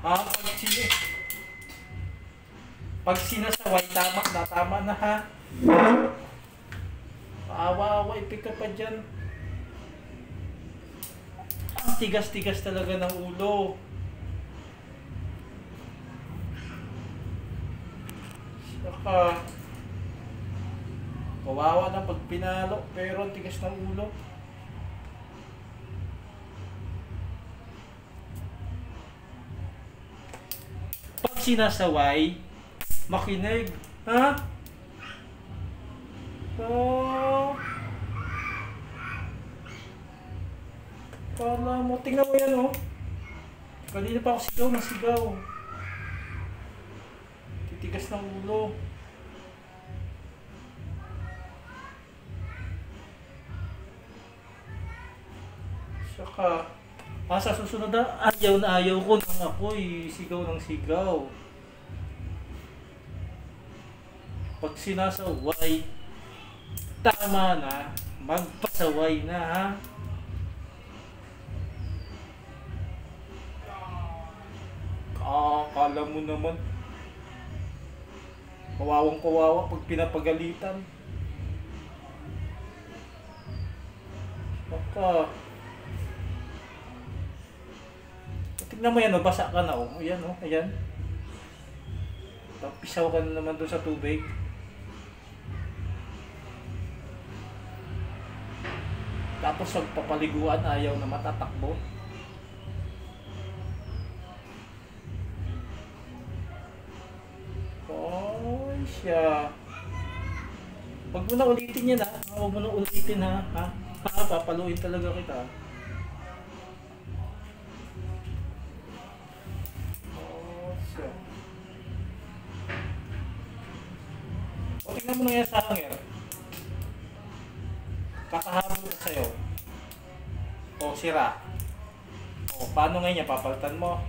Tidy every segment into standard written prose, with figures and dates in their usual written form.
Pag pag sinasaway, tama na ha. Paawa-awa, ipika pa dyan. Ang tigas-tigas talaga ng ulo. Saka, kawawa na pag pinalo, pero ang tigas ng ulo. Pag sinasaway, makinig. Ha? Oh. Kala mo, tingnan mo yan oh. Kanina pa ako sigaw ng sigaw. Titigas ng ulo. Saka, sa susunod na ayaw ko nang ako'y sigaw ng sigaw. Pag sinasaway, tama na, magpasaway na ha. Kala mo naman, kawawang-kawawa pag pinapagalitan. Baka, tignan mo yan, basa ka na oh. Ayan oh, ayan. Pisaw ka na naman doon sa tubig. Tapos pagpapaliguan, ayaw na matatakbo. Oh, siya. Huwag mo na ulitin yan ha. Huwag mo na ulitin ha. Papaluin talaga kita. Oh, siya. O, tingnan mo na yan sa hanger. Kakahabol ko sa'yo. O, sira. O, paano ngayon niya? Papalitan mo.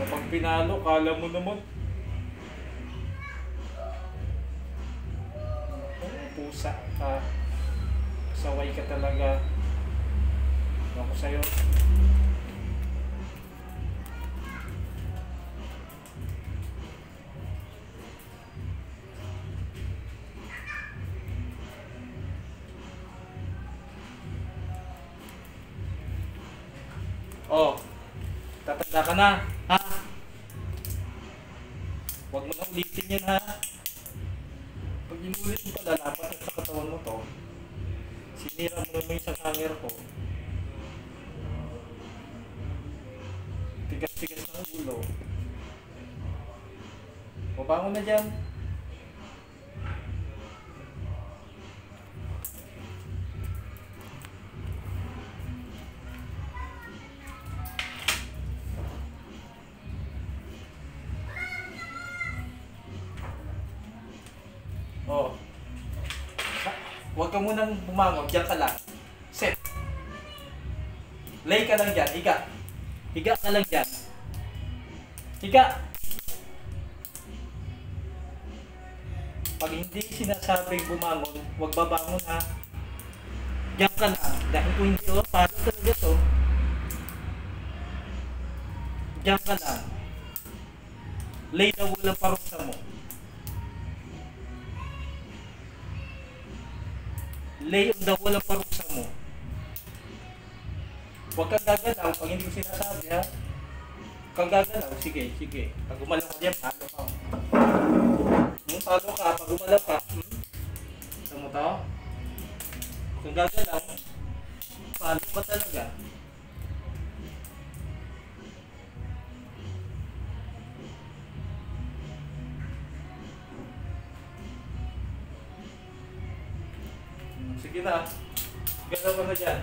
Kapag pinalo, kala mo naman. Pusa ka. Saway ka talaga. Ako sa'yo. Oh, tatanda ka na, ha? Huwag mo na ulitin yan, ha? Pag inulit mo pa, lalapat sa katawan mo to. Sinira mo naman yung isang hanger ko. Tigas-tigas ng ulo. Mabangon na dyan. Oh. Huwag ka munang bumangon, diyan ka lang. Set. Lay ka lang dyan, higa. Higa ka lang dyan. Higa. Pag hindi sinasabing bumangon, huwag babangon ha. Diyan ka lang. Dahil kung hindi, paano talaga to? Diyan ka lang. Lay na walang parusa mo. Lay on the wall ang parusa mo. Huwag kang gagalaw pag hindi ko sinasabi ha. Huwag kang gagalaw. Sige, sige. Pag gumalaw ka dyan, talo ka. Talo ka. Pag gumalaw ka. Gusto mo to? Huwag kang gagalaw. Talo ka talaga. Sige na. Galaw ka na dyan.